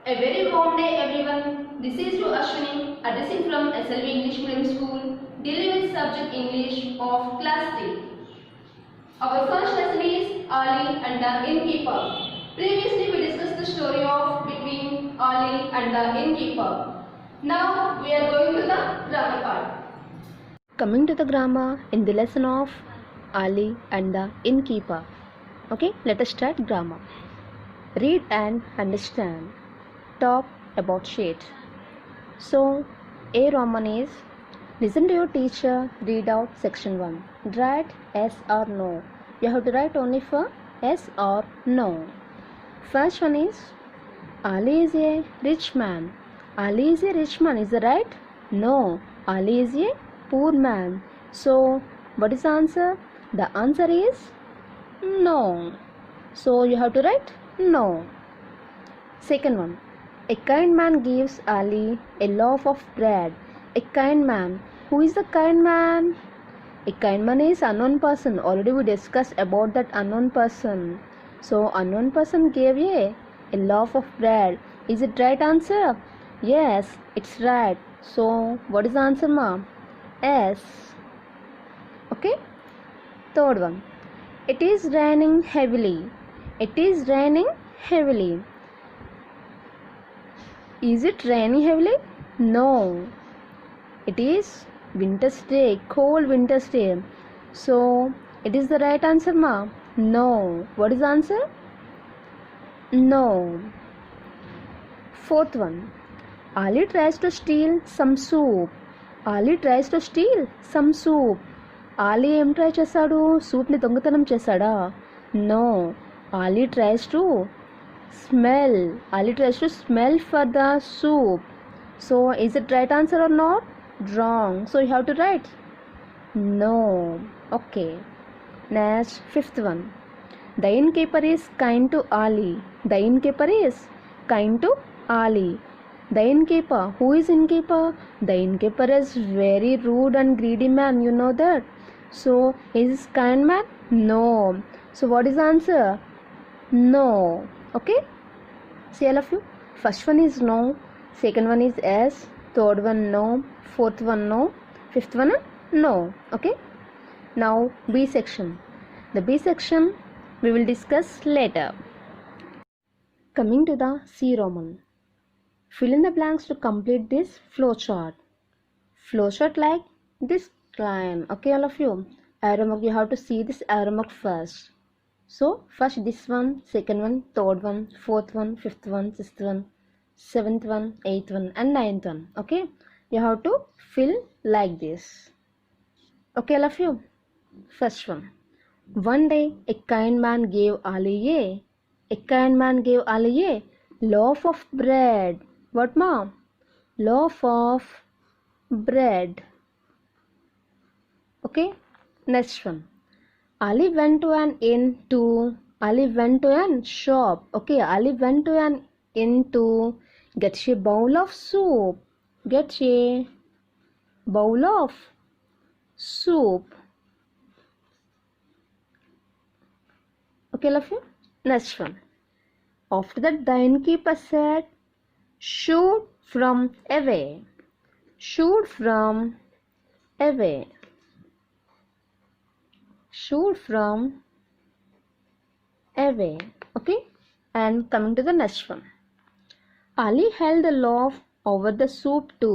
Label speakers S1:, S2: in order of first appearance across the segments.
S1: A very warm day everyone. This is to Ashwini, addressing from SLV English Medium School, dealing with subject English of class 3. Our first lesson is Ali and the Innkeeper. Previously we discussed the story of between Ali and the Innkeeper. Now we are going to the grammar part.
S2: Coming to the grammar in the lesson of Ali and the Innkeeper. Okay, let us start grammar. Read and understand. Talk about shit. So, A Roman is listen to your teacher, read out section 1. Write yes or no. You have to write only for yes or no. First one is Ali is a rich man. Ali is a rich man, is that right? No, Ali is a poor man. So, what is the answer? The answer is no. So, you have to write no. Second one. A kind man gives Ali a loaf of bread. A kind man. Who is the kind man? A kind man is unknown person. Already we discussed about that unknown person. So, unknown person gave a loaf of bread. Is it right answer? Yes, it's right. So, what is the answer, ma? Yes. Okay. Third one. It is raining heavily. It is raining heavily. Is it raining heavily? No. It is winter's day, cold winter's day. So, it is the right answer, ma? No. What is the answer? No. Fourth one. Ali tries to steal some soup. Ali tries to steal some soup. Ali ఏం try చేశాడు? సూప్ని దొంగతనం చేశాడా? No. Ali tries to smell. Ali tries to smell for the soup. So, is it right answer or not? Wrong. So, you have to write no. Okay. Next, fifth one. The innkeeper is kind to Ali. The innkeeper is kind to Ali. The innkeeper. Who is innkeeper? The innkeeper is very rude and greedy man. You know that. So, is this kind man? No. So, what is the answer? No. Okay. See all of you. First one is no. Second one is yes. Third one no. Fourth one no. Fifth one no. Okay. Now B section. The B section we will discuss later. Coming to the C Roman. Fill in the blanks to complete this flowchart. Flowchart like this line. Okay, all of you. Arrow mark. You have to see this arrow mark first. So, first this one, second one, third one, fourth one, fifth one, sixth one, seventh one, eighth one, and ninth one. Okay, you have to fill like this. Okay, all of you. First one. One day, a kind man gave Ali a kind man gave Ali a loaf of bread. What, mom? Loaf of bread. Okay, next one. Ali went to an inn to Ali went to an shop. Okay, Ali went to an inn to get a bowl of soup. Get a bowl of soup. Okay, love you. Next one. After that, the innkeeper said, "Shoot from away. Shoot from away. Shoot from away." Okay, and coming to the next one. Ali held the loaf over the soup to.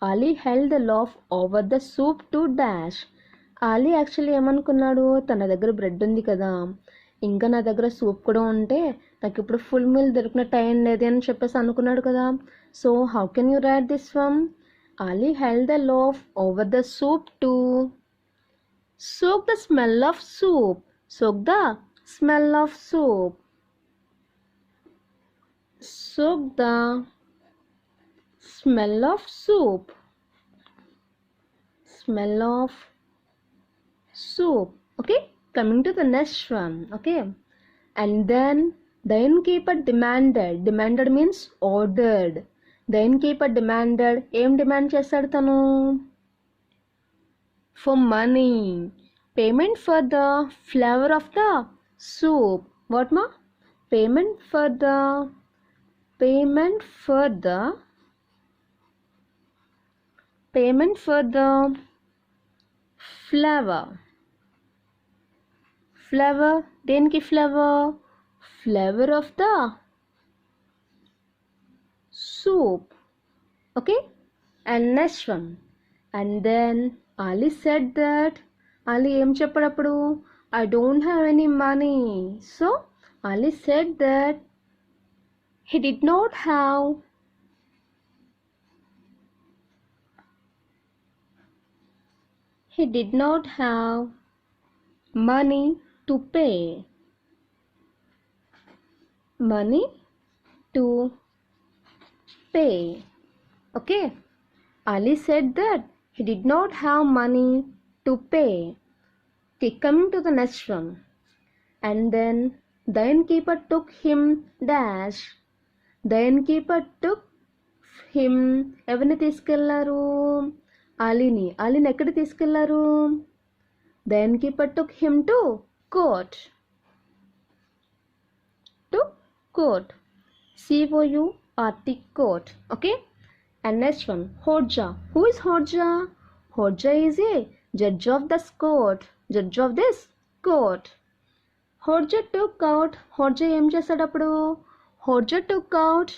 S2: Ali held the loaf over the soup to dash. Ali actually ఏమనుకున్నాడు, తన దగ్గర bread ఉంది కదా, ఇంకా నా దగ్గర soup కూడా ఉంటే నాకు ఇప్పుడు ఫుల్ మీల్ దొరికిన టైం లేదు అని చెప్పేసి అనుకున్నాడు కదా. So how can you right this one? Ali held the loaf over the soup to soak the smell of soup. Soak the smell of soup. Soak the smell of soup. Smell of soup. Okay, coming to the next one. Okay, and then the innkeeper demanded. Demanded means ordered. The innkeeper demanded. ఏం demand చేశాడు తను? For money. Payment for the flavor of the soup. What ma? Payment for the payment for the flavor. Flavor దేనికి flavor of the soup. Okay, and next one. And then Ali said that Ali ఏం చెప్పాడు అప్పుడు I don't have any money. So Ali said that he did not have money to pay. Okay, Ali said that he did not have money to pay. Okay, coming to the next one. And then the innkeeper took him dash. The innkeeper took him ఎవరిని తీసుకెళ్లారు అలీని ఎక్కడ తీసుకెళ్లారు The innkeeper took him to court. Court. Court. Okay, and next one, Hodja. Who is Hodja? Hodja is a judge of this court. Hodja ఏం చేశాడు అప్పుడు Hodja took out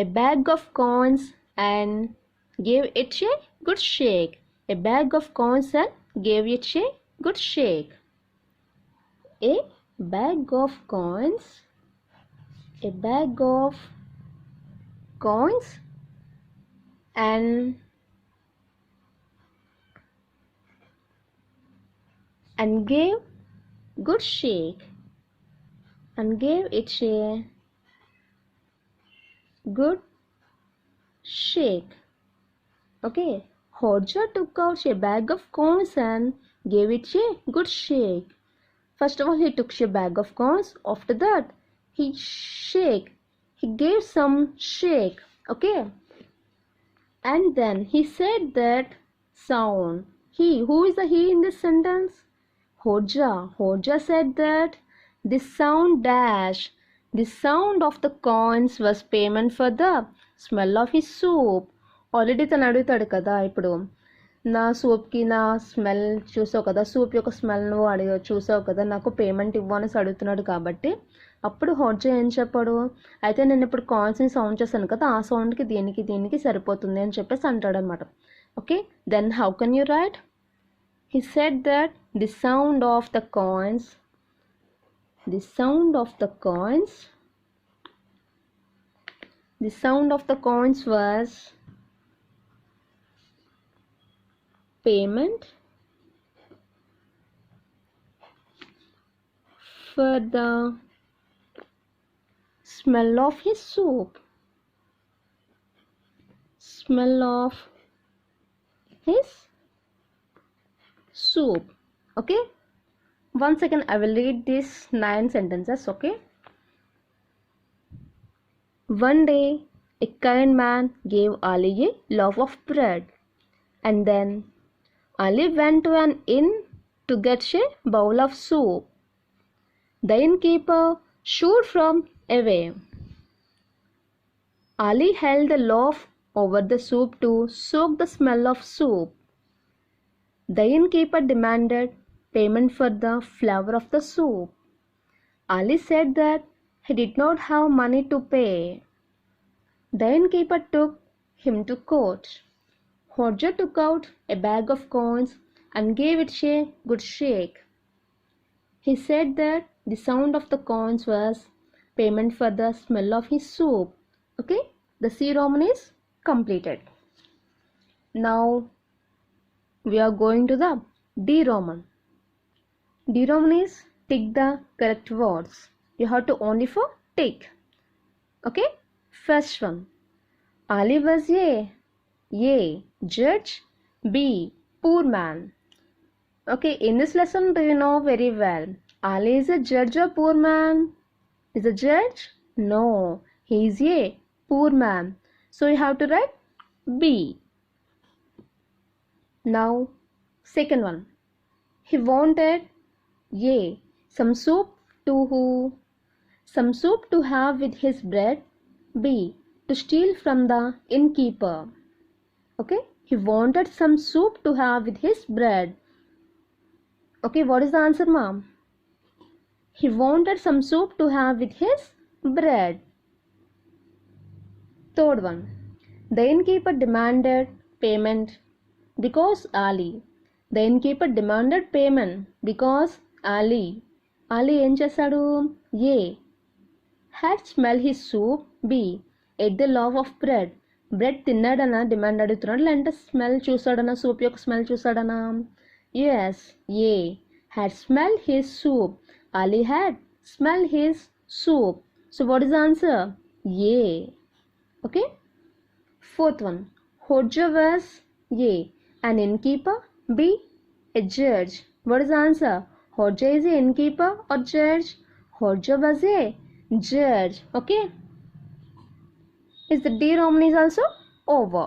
S2: a bag of coins and gave it a good shake. A bag of coins and gave it a good shake. A bag of coins and gave good shake and gave it a good shake. Okay, Hodja took out a bag of coins and gave it a good shake. First of all, he took a bag of coins. After that, he gave some shake. Okay, and then he said that sound. Who is the he in this sentence? Hodja said that the sound of the coins was payment for the smell of his soup. Already తను అడుగుతాడు కదా ఇప్పుడు నా సూప్కి నా smell చూసావు కదా soup యొక్క smell నువ్వు చూసావు కదా నాకు పేమెంట్ ఇవ్వనేసి అడుగుతున్నాడు కాబట్టి అప్పుడు హోడ్జా ఏం చెప్పాడు అయితే నేను ఇప్పుడు కాయిన్స్ని సౌండ్ చేశాను కదా ఆ సౌండ్కి దీనికి సరిపోతుంది అని చెప్పేసి అంటాడు అనమాట okay then how can you write he said that the sound of the coins was payment for the smell of his soup. Okay, one second, I will read these 9 sentences. Okay, one day a kind man gave Ali a loaf of bread, and then Ali went to an inn to get a bowl of soup. The innkeeper shooed from away. Ali held the loaf over the soup to soak the smell of soup. The innkeeper demanded payment for the flavor of the soup. Ali said that he did not have money to pay. The innkeeper took him to court. Hodja took out a bag of coins and gave it a good shake. He said that the sound of the coins was payment for the smell of his soup. Okay, the C Roman is completed. Now we are going to the D Roman. D Roman is tick the correct words. You have to only for tick. Okay, first one, Ali was a judge, B poor man. Okay, in this lesson do you know very well Ali is a judge or poor man? Is a judge? No, he is a poor man, so you have to write B. Now second one, he wanted some soup to have with his bread. B. To steal from the innkeeper. Okay, he wanted some soup to have with his bread. Okay, what is the answer, ma'am? He wanted some soup to have with his bread. Third one. The innkeeper demanded payment because Ali. The innkeeper demanded payment because Ali. Ali ఏం చేశాడు? A. Had smelled his soup. B. Ate the loaf of bread. Bread తిన్నాడనా demand అడుగుతున్నాడు, లేదంటే smell చూసాడనా, soup యొక్క smell చూసాడనా? Yes, A. Had smell his soup. Ali had smelled his soup. So what is the answer? A. Okay. Fourth one. Hodja was A. An innkeeper. B. A judge. What is the answer? Hodja is a innkeeper or judge? Hodja was a judge. Okay. Is the D Romani is also over.